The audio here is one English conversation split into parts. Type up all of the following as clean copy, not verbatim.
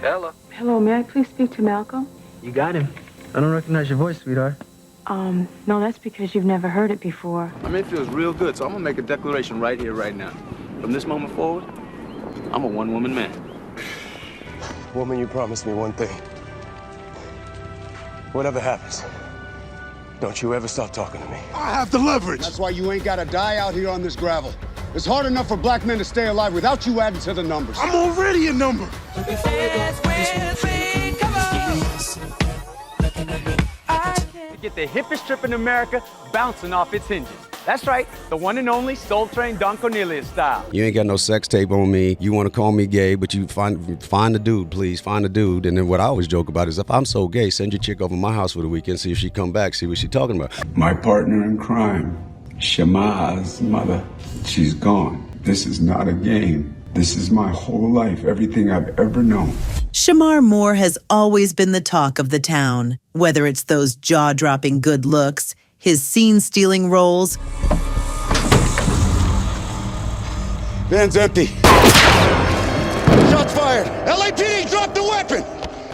Hello. Hello, may I please speak to Malcolm? You got him. I don't recognize your voice, sweetheart. No, that's because you've never heard it before. I mean, it feels real good, so I'm gonna make a declaration right here, right now. From this moment forward, I'm a one-woman man. Woman, you promised me one thing. Whatever happens, don't you ever stop talking to me. I have the leverage. That's why you ain't gotta die out here on this gravel. It's hard enough for black men to stay alive without you adding to the numbers. I'm already a number. Get the hippest trip in America bouncing off its hinges. That's right, the one and only Soul Train Don Cornelius style. You ain't got no sex tape on me. You want to call me gay, but you find a dude, please. Find a dude. And then what I always joke about is if I'm so gay, send your chick over my house for the weekend, see if she come back, see what she talking about. My partner in crime, Shemar's mother, she's gone. This is not a game. This is my whole life, everything I've ever known. Shamar Moore has always been the talk of the town, whether it's those jaw-dropping good looks, his scene-stealing roles. Van's empty. Shots fired. LAPD, drop the weapon.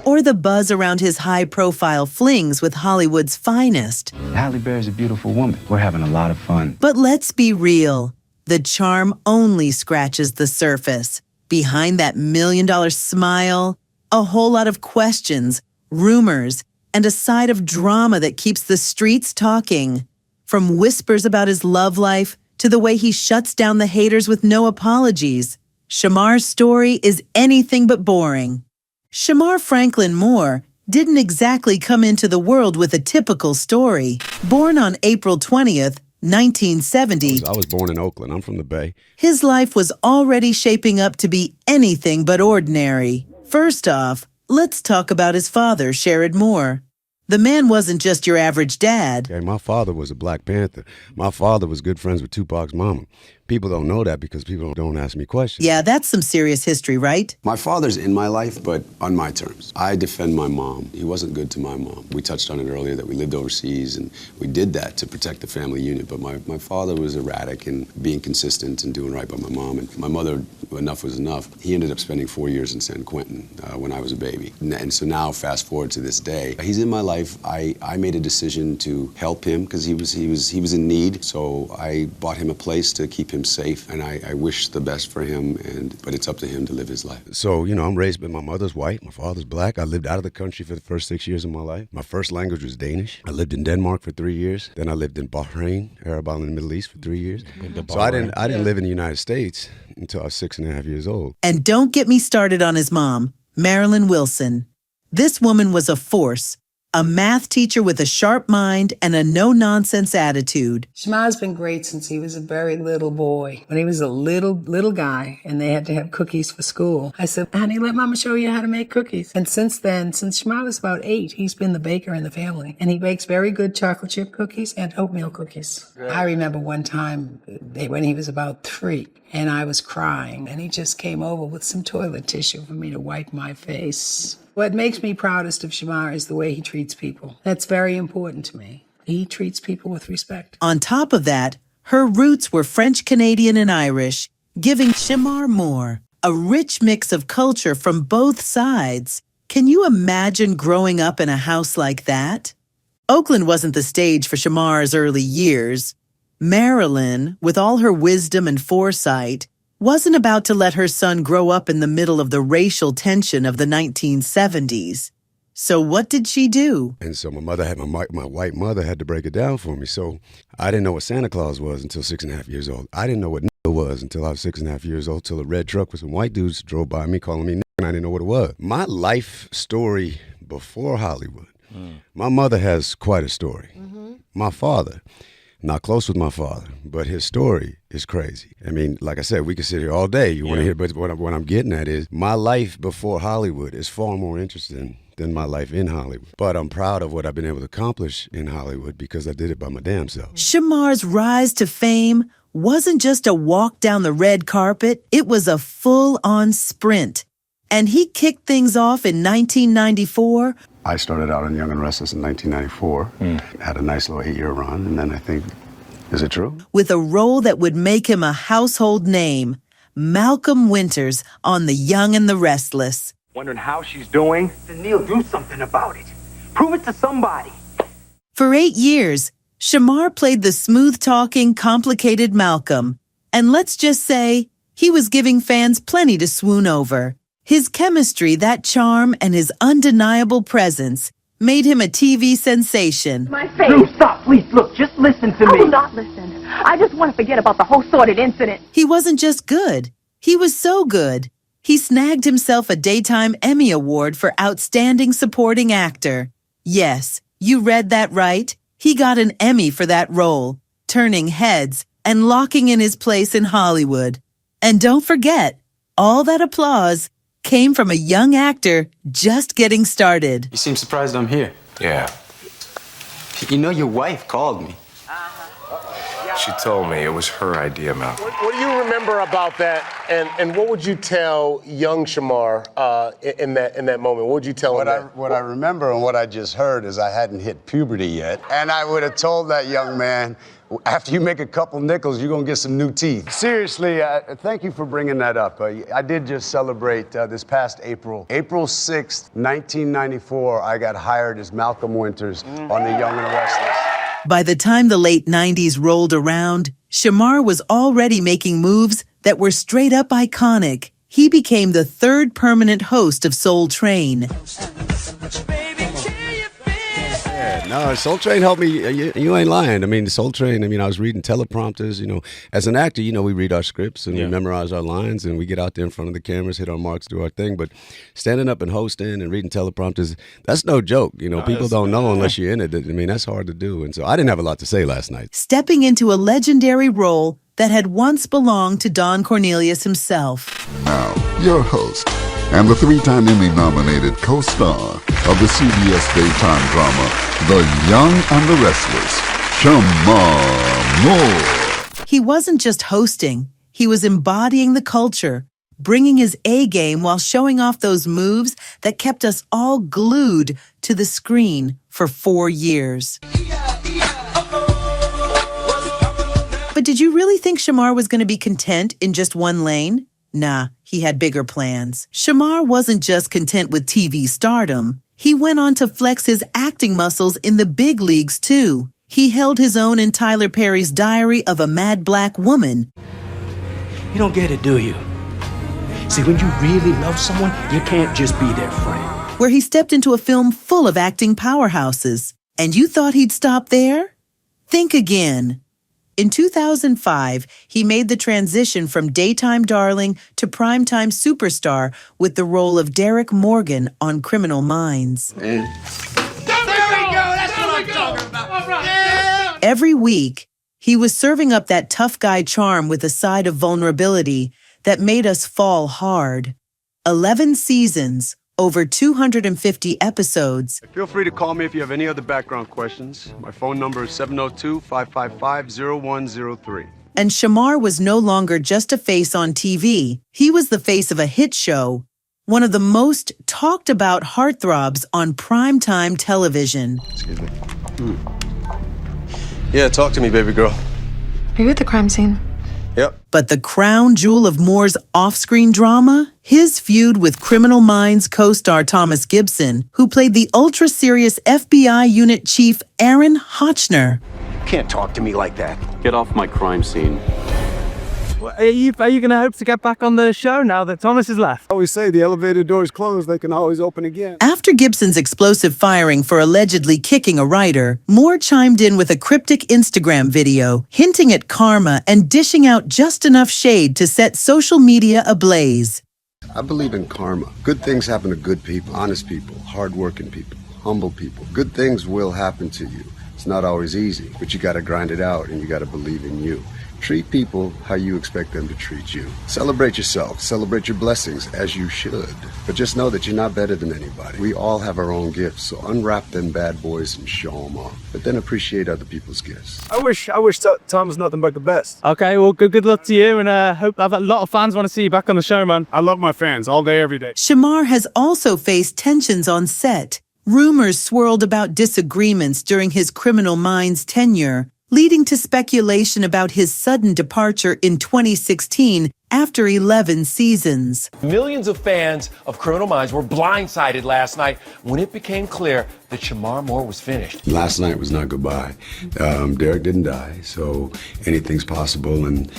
Or the buzz around his high-profile flings with Hollywood's finest. Halle Berry's a beautiful woman. We're having a lot of fun. But let's be real. The charm only scratches the surface. Behind that $1 million smile, a whole lot of questions, rumors, and a side of drama that keeps the streets talking. From whispers about his love life to the way he shuts down the haters with no apologies, Shamar's story is anything but boring. Shamar Franklin Moore didn't exactly come into the world with a typical story. Born on April 20th, 1970, I was born in Oakland. I'm from the Bay. his life was already shaping up to be anything but ordinary. First off, let's talk about his father, Sherrod Moore. The man wasn't just your average dad. Okay, my father was a Black Panther. My father was good friends with Tupac's mama. People don't know that because people don't ask me questions. Yeah, that's some serious history, right? My father's in my life, but on my terms. I defend my mom. He wasn't good to my mom. We touched on it earlier that we lived overseas, and we did that to protect the family unit. But my father was erratic and being consistent and doing right by my mom. And my mother, enough was enough. He ended up spending 4 years in San Quentin when I was a baby. And so now, fast forward to this day, he's in my life. I made a decision to help him because he was in need. So I bought him a place to keep him safe, and I wish the best for him, but it's up to him to live his life. So, I'm raised, but my mother's white, my father's black. I lived out of the country for the first 6 years of my life. My first language was Danish. I lived in Denmark for 3 years. Then I lived in Bahrain, Arab island in the Middle East for 3 years. So I didn't live in the United States until I was 6.5 years old. And don't get me started on his mom, Marilyn Wilson. This woman was a force. A math teacher with a sharp mind and a no-nonsense attitude. Shemar's been great since he was a very little boy. When he was a little guy and they had to have cookies for school, I said, honey, let Mama show you how to make cookies. And since then, since Shemar was about 8, he's been the baker in the family. And he bakes very good chocolate chip cookies and oatmeal cookies. Right. I remember one time when he was about 3 and I was crying and he just came over with some toilet tissue for me to wipe my face. What makes me proudest of Shemar is the way he treats people. That's very important to me. He treats people with respect. On top of that, her roots were French, Canadian, and Irish, giving Shamar Moore a rich mix of culture from both sides. Can you imagine growing up in a house like that? Oakland wasn't the stage for Shamar's early years. Marilyn, with all her wisdom and foresight, wasn't about to let her son grow up in the middle of the racial tension of the 1970s. So what did she do? And so my white mother had to break it down for me. So I didn't know what Santa Claus was until 6.5 years old. I didn't know what nigga was until I was 6.5 years old, till a red truck with some white dudes drove by me calling me nigga, and I didn't know what it was. My life story before Hollywood. My mother has quite a story. My father. Not close with my father, but his story is crazy. I mean, like I said, we could sit here all day. You want to hear, but what I'm getting at is my life before Hollywood is far more interesting than my life in Hollywood. But I'm proud of what I've been able to accomplish in Hollywood because I did it by my damn self. Shamar's rise to fame wasn't just a walk down the red carpet. It was a full-on sprint. And he kicked things off in 1994. I started out on Young and Restless in 1994, had a nice little 8-year run, and then I think, is it true? With a role that would make him a household name, Malcolm Winters on The Young and the Restless. Wondering how she's doing? Then Neil, do something about it. Prove it to somebody. For 8 years, Shamar played the smooth-talking, complicated Malcolm. And let's just say, he was giving fans plenty to swoon over. His chemistry, that charm, and his undeniable presence made him a TV sensation. My face. Drew, stop, please. Look, just listen to I me. will not listen. I just want to forget about the whole sordid incident. He wasn't just good. He was so good. He snagged himself a Daytime Emmy Award for Outstanding Supporting Actor. Yes, you read that right. He got an Emmy for that role, turning heads and locking in his place in Hollywood. And don't forget, all that applause came from a young actor just getting started. You seem surprised I'm here. Yeah. You know your wife called me. She told me it was her idea, Malcolm. What do you remember about that? And what would you tell young Shamar in that moment? What would you tell him? What I remember and what I just heard is I hadn't hit puberty yet. And I would have told that young man, after you make a couple nickels, you're going to get some new teeth. Seriously, thank you for bringing that up. I did just celebrate this past April. April 6th, 1994, I got hired as Malcolm Winters on The Young and the Restless. By the time the late 90s rolled around, Shamar was already making moves that were straight up iconic. He became the third permanent host of Soul Train. No, Soul Train helped me. You ain't lying. I mean, the Soul Train, I was reading teleprompters. As an actor, we read our scripts and we memorize our lines and we get out there in front of the cameras, hit our marks, do our thing. But standing up and hosting and reading teleprompters, that's no joke. People don't know unless you're in it. That's hard to do. And so I didn't have a lot to say last night. Stepping into a legendary role that had once belonged to Don Cornelius himself. Now, your host and the 3-time Emmy-nominated co-star of the CBS daytime drama, The Young and the Restless, Shamar Moore. He wasn't just hosting, he was embodying the culture, bringing his A game while showing off those moves that kept us all glued to the screen for 4 years. But did you really think Shamar was going to be content in just one lane? Nah, he had bigger plans. Shamar wasn't just content with TV stardom. He went on to flex his acting muscles in the big leagues, too. He held his own in Tyler Perry's Diary of a Mad Black Woman. You don't get it, do you? See, when you really love someone, you can't just be their friend. Where he stepped into a film full of acting powerhouses. And you thought he'd stop there? Think again. In 2005, he made the transition from daytime darling to primetime superstar with the role of Derek Morgan on Criminal Minds. There we go! That's what I'm talking about! All right. Yeah. Every week, he was serving up that tough guy charm with a side of vulnerability that made us fall hard. 11 seasons, over 250 episodes. Feel free to call me if you have any other background questions. My phone number is 702-555-0103. And Shamar was no longer just a face on TV. He was the face of a hit show, one of the most talked about heartthrobs on primetime television. Excuse me. Yeah, talk to me, baby girl. Are you at the crime scene? Yep. But the crown jewel of Moore's off-screen drama? His feud with Criminal Minds co-star Thomas Gibson, who played the ultra-serious FBI unit chief Aaron Hotchner. You can't talk to me like that. Get off my crime scene. Well, are you going to hope to get back on the show now that Thomas has left? I always say the elevator doors closed, they can always open again. After Gibson's explosive firing for allegedly kicking a writer, Moore chimed in with a cryptic Instagram video, hinting at karma and dishing out just enough shade to set social media ablaze. I believe in karma. Good things happen to good people, honest people, hardworking people, humble people. Good things will happen to you. It's not always easy, but you got to grind it out and you got to believe in you. Treat people how you expect them to treat you. Celebrate yourself. Celebrate your blessings, as you should. But just know that you're not better than anybody. We all have our own gifts, so unwrap them bad boys and show them off. But then appreciate other people's gifts. I wish Tom was nothing but the best. Okay, well, good luck to you, and hope a lot of fans want to see you back on the show, man. I love my fans all day, every day. Shamar has also faced tensions on set. Rumors swirled about disagreements during his Criminal Minds tenure, leading to speculation about his sudden departure in 2016 after 11 seasons. Millions of fans of Criminal Minds were blindsided last night when it became clear that Shemar Moore was finished. Last night was not goodbye. Derek didn't die, so anything's possible, and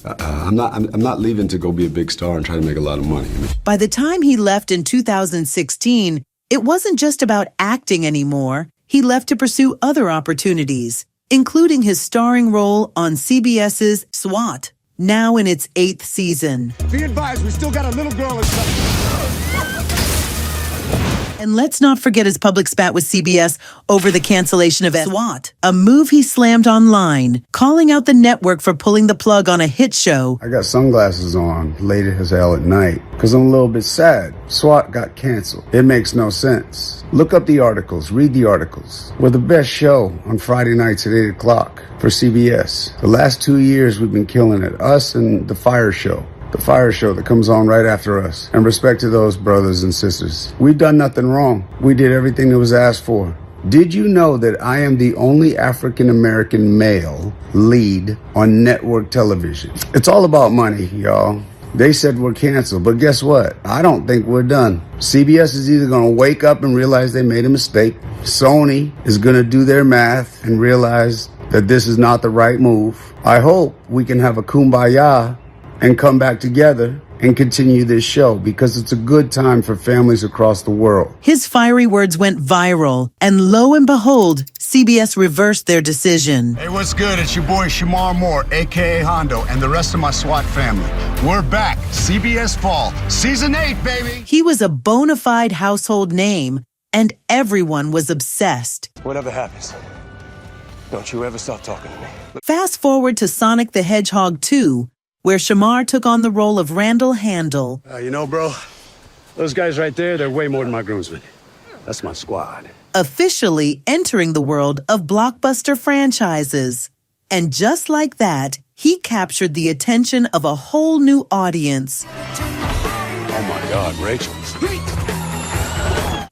I'm not leaving to go be a big star and try to make a lot of money. By the time he left in 2016, it wasn't just about acting anymore. He left to pursue other opportunities, including his starring role on CBS's SWAT, now in its 8th season. Be advised, we still got a little girl or something. And let's not forget his public spat with CBS over the cancellation of SWAT, a move he slammed online, calling out the network for pulling the plug on a hit show. I got sunglasses on late as hell at night because I'm a little bit sad. SWAT got canceled. It makes no sense. Look up the articles, read the articles. We're the best show on Friday nights at 8 o'clock for CBS. The last 2 years we've been killing it, us and The Fire Show. The Fire Show that comes on right after us. And respect to those brothers and sisters. We've done nothing wrong. We did everything that was asked for. Did you know that I am the only African-American male lead on network television? It's all about money, y'all. They said we're canceled, but guess what? I don't think we're done. CBS is either going to wake up and realize they made a mistake. Sony is going to do their math and realize that this is not the right move. I hope we can have a kumbaya and come back together and continue this show because it's a good time for families across the world. His fiery words went viral, and lo and behold, CBS reversed their decision. Hey, what's good? It's your boy Shemar Moore, a.k.a. Hondo, and the rest of my SWAT family. We're back. CBS Fall, Season 8, baby! He was a bona fide household name, and everyone was obsessed. Whatever happens, don't you ever stop talking to me. Fast forward to Sonic the Hedgehog 2, where Shamar took on the role of Randall Handel. You know, bro, those guys right there, they're way more than my groomsmen. That's my squad. Officially entering the world of blockbuster franchises. And just like that, he captured the attention of a whole new audience. Oh my God, Rachel.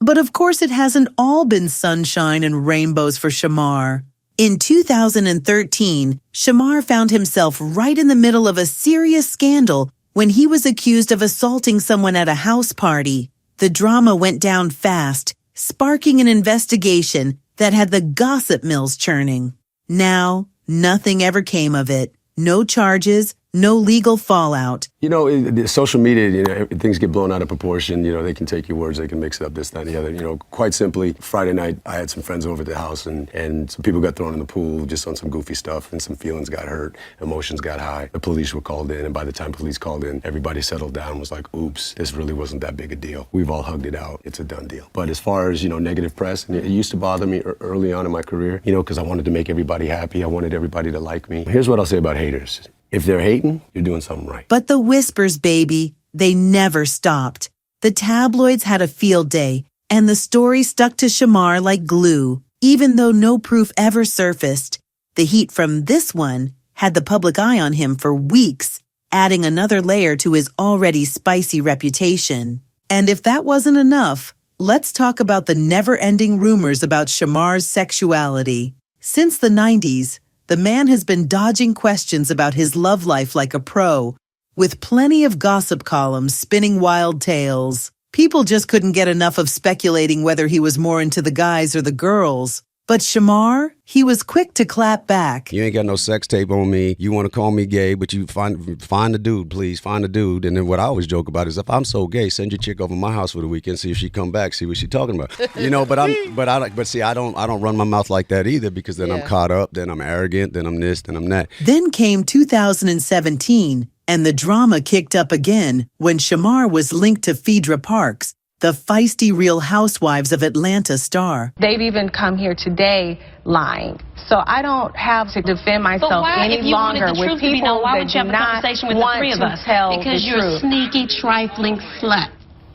But of course, it hasn't all been sunshine and rainbows for Shamar. In 2013, Shamar found himself right in the middle of a serious scandal when he was accused of assaulting someone at a house party. The drama went down fast, sparking an investigation that had the gossip mills churning. Now, nothing ever came of it. No charges, no legal fallout. You know, social media, things get blown out of proportion. They can take your words, they can mix it up, this, that, and the other. Quite simply, Friday night, I had some friends over at the house, and some people got thrown in the pool just on some goofy stuff, and some feelings got hurt, emotions got high. The police were called in, and by the time police called in, everybody settled down and was like, oops, this really wasn't that big a deal. We've all hugged it out. It's a done deal. But as far as, negative press, and it used to bother me early on in my career, because I wanted to make everybody happy. I wanted everybody to like me. Here's what I'll say about haters. If they're hating, you're doing something right. But the whispers, baby, they never stopped. The tabloids had a field day, and the story stuck to Shamar like glue, even though no proof ever surfaced. The heat from this one had the public eye on him for weeks, adding another layer to his already spicy reputation. And if that wasn't enough, let's talk about the never-ending rumors about Shamar's sexuality. Since the 90s, the man has been dodging questions about his love life like a pro, with plenty of gossip columns spinning wild tales. People just couldn't get enough of speculating whether he was more into the guys or the girls. But Shamar, he was quick to clap back. You ain't got no sex tape on me. You want to call me gay, but you find a dude, please. Find a dude. And then what I always joke about is if I'm so gay, send your chick over my house for the weekend, see if she come back, see what she talking about. But see, I don't run my mouth like that either, because then I'm caught up, then I'm arrogant, then I'm this, then I'm that. Then came 2017, and the drama kicked up again when Shamar was linked to Phaedra Parks, the feisty Real Housewives of Atlanta star. They've even come here today lying. So I don't have to defend myself any longer with people that do not want to tell the truth. Because you're a sneaky, trifling slut.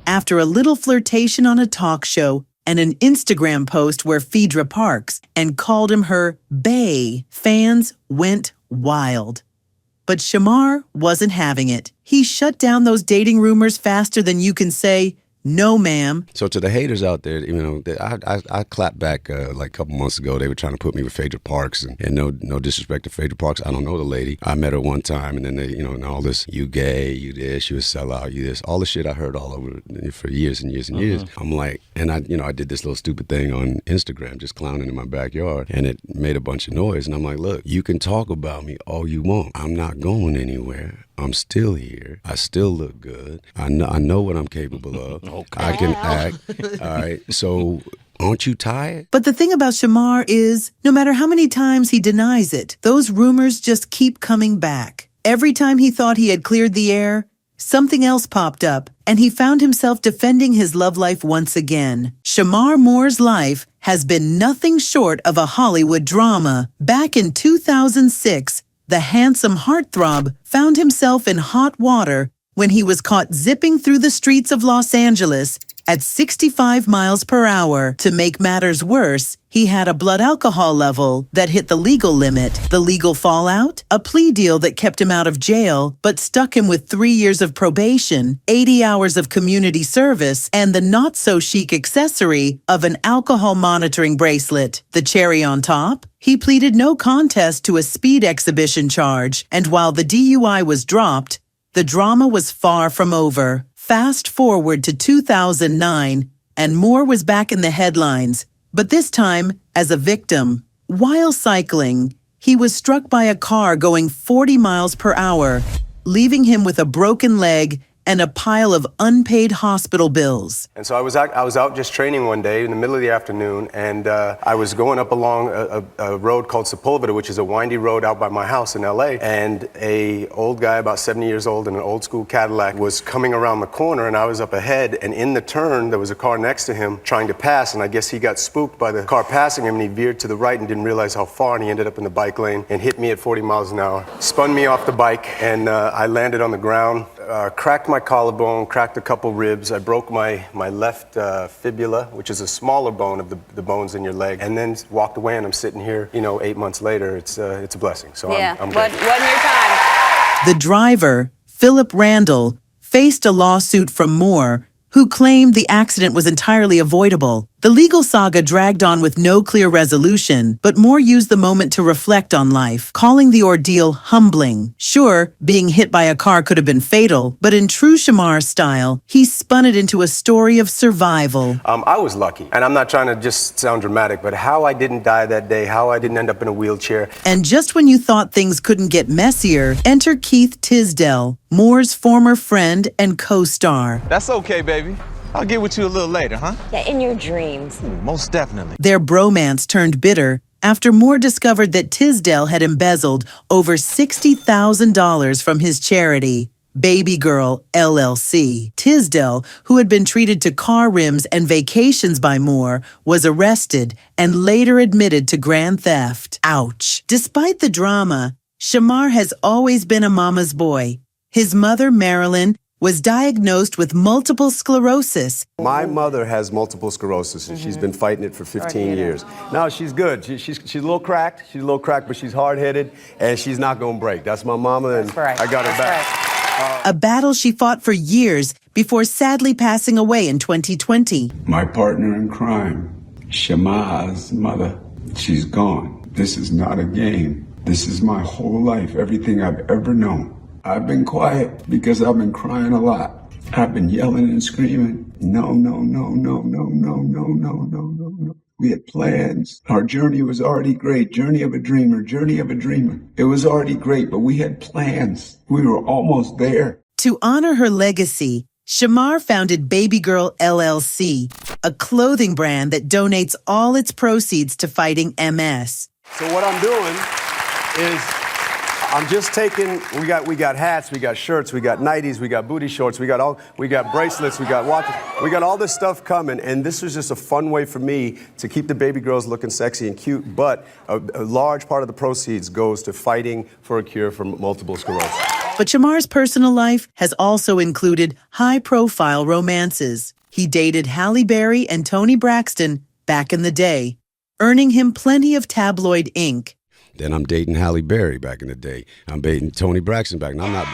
After a little flirtation on a talk show and an Instagram post where Phaedra Parks and called him her bae, fans went wild. But Shamar wasn't having it. He shut down those dating rumors faster than you can say, No, ma'am. So to the haters out there, you know, I clapped back like a couple months ago. They were trying to put me with Phaedra Parks, and no disrespect to Phaedra Parks. I don't know the lady. I met her one time, and then they, you know, and all this, you gay, you this, you a sellout, you this, all the shit I heard all over for years and years and years. I'm like, and I did this little stupid thing on Instagram, just clowning in my backyard, and it made a bunch of noise. And I'm like, look, you can talk about me all you want. I'm not going anywhere. I'm still here. I still look good. I know what I'm capable of. Okay. I can act. All right. So aren't you tired? But the thing about Shamar is, no matter how many times he denies it, those rumors just keep coming back. Every time he thought he had cleared the air, something else popped up, and he found himself defending his love life once again. Shamar Moore's life has been nothing short of a Hollywood drama. Back in 2006, the handsome heartthrob found himself in hot water when he was caught zipping through the streets of Los Angeles at 65 miles per hour. To make matters worse, he had a blood alcohol level that hit the legal limit. The legal fallout? A plea deal that kept him out of jail, but stuck him with 3 years of probation, 80 hours of community service, and the not-so-chic accessory of an alcohol monitoring bracelet. The cherry on top? He pleaded no contest to a speed exhibition charge, and while the DUI was dropped, the drama was far from over. Fast forward to 2009, and Moore was back in the headlines, but this time as a victim. While cycling, he was struck by a car going 40 miles per hour, leaving him with a broken leg and a pile of unpaid hospital bills. And so I was out just training one day in the middle of the afternoon, and I was going up along a road called Sepulveda, which is a windy road out by my house in LA, and a old guy about 70 years old in an old school Cadillac was coming around the corner, and I was up ahead, and in the turn there was a car next to him trying to pass, and I guess he got spooked by the car passing him, and he veered to the right and didn't realize how far, and he ended up in the bike lane and hit me at 40 miles an hour. Spun me off the bike, and I landed on the ground. Cracked my collarbone, cracked a couple ribs. I broke my left fibula, which is a smaller bone of the bones in your leg, and then walked away, and I'm sitting here, 8 months later. It's a blessing. So yeah, I'm wasn't your time. The driver, Philip Randall, faced a lawsuit from Moore, who claimed the accident was entirely avoidable. The legal saga dragged on with no clear resolution, but Moore used the moment to reflect on life, calling the ordeal humbling. Sure, being hit by a car could have been fatal, but in true Shamar style, he spun it into a story of survival. I was lucky, and I'm not trying to just sound dramatic, but how I didn't die that day, how I didn't end up in a wheelchair. And just when you thought things couldn't get messier, enter Keith Tisdale, Moore's former friend and co-star. That's okay, baby. I'll get with you a little later, huh? Yeah, in your dreams. Most definitely. Their bromance turned bitter after Moore discovered that Tisdale had embezzled over $60,000 from his charity, Baby Girl LLC. Tisdale, who had been treated to car rims and vacations by Moore, was arrested and later admitted to grand theft. Ouch. Despite the drama, Shamar has always been a mama's boy. His mother, Marilyn, was diagnosed with multiple sclerosis. My mother has multiple sclerosis, and she's been fighting it for 15 years. No, she's good. She's a little cracked. She's a little cracked, but she's hard-headed, and she's not going to break. That's my mama, and I got her back. A battle she fought for years before sadly passing away in 2020. My partner in crime, Shamar's mother, she's gone. This is not a game. This is my whole life, everything I've ever known. I've been quiet because I've been crying a lot. I've been yelling and screaming. No, no, no, no, no, no, no, no, no, no, no. We had plans. Our journey was already great. Journey of a dreamer, journey of a dreamer. It was already great, but we had plans. We were almost there. To honor her legacy, Shamar founded Baby Girl LLC, a clothing brand that donates all its proceeds to fighting MS. So what I'm doing is I'm just taking, we got hats, we got shirts, we got nighties, we got booty shorts, we got bracelets, we got watches, we got all this stuff coming, and this was just a fun way for me to keep the baby girls looking sexy and cute, but a large part of the proceeds goes to fighting for a cure for multiple sclerosis. But Shamar's personal life has also included high-profile romances. He dated Halle Berry and Toni Braxton back in the day, earning him plenty of tabloid ink. Then I'm dating Halle Berry back in the day. I'm dating Toni Braxton back, and I'm not.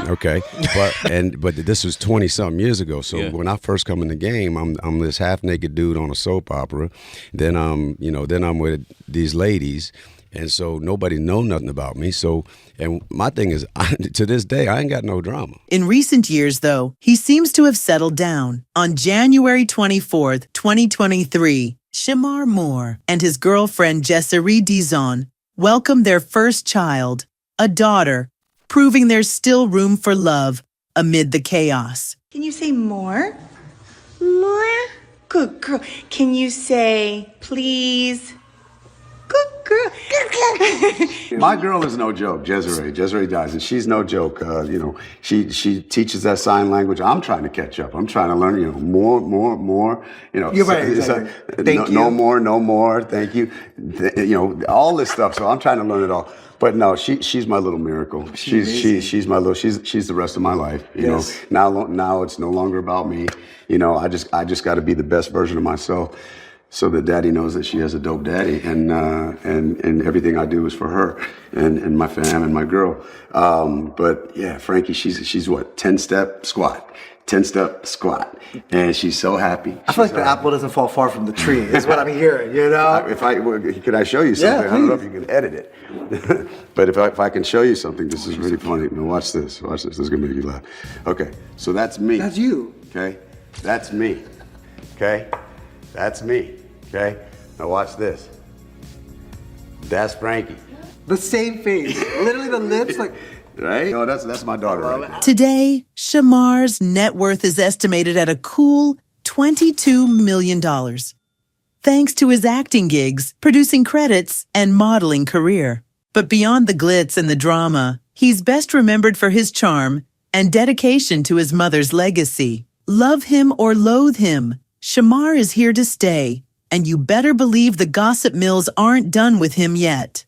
Okay, but this was 20-something years ago. So when I first come in the game, I'm this half-naked dude on a soap opera. Then I'm with these ladies, and so nobody know nothing about me. So, and my thing is, to this day, I ain't got no drama. In recent years, though, he seems to have settled down. On January 24th, 2023, Shemar Moore and his girlfriend Jessary Dizon welcomed their first child, a daughter, proving there's still room for love amid the chaos. Can you say more? More? Good girl. Can you say please? Good girl. Good girl. My girl is no joke, Jessary dies, and she's no joke. She teaches that sign language. I'm trying to catch up. I'm trying to learn, more. You're right. Exactly. Thank you. No more. Thank you. All this stuff. So I'm trying to learn it all. But no, she's my little miracle. She's my little. She's the rest of my life. You know. Now it's no longer about me. I just got to be the best version of myself, so that Daddy knows that she has a dope daddy, and everything I do is for her and my fam and my girl. But yeah, Frankie, she's what, 10-step squat. 10-step squat, and she's so happy. I feel like the apple doesn't fall far from the tree, is what I'm hearing, Could I show you something? Yeah, I don't know if you can edit it. But if I can show you something, this is really funny. Now watch this. This is gonna make you laugh. Okay, so that's me. That's you. Okay, that's me. Okay, that's me. Okay, now watch this. That's Frankie. The same face, literally the lips, like. Right? Oh, that's my daughter right now. Today, Shamar's net worth is estimated at a cool $22 million. Thanks to his acting gigs, producing credits, and modeling career. But beyond the glitz and the drama, he's best remembered for his charm and dedication to his mother's legacy. Love him or loathe him, Shamar is here to stay, and you better believe the gossip mills aren't done with him yet.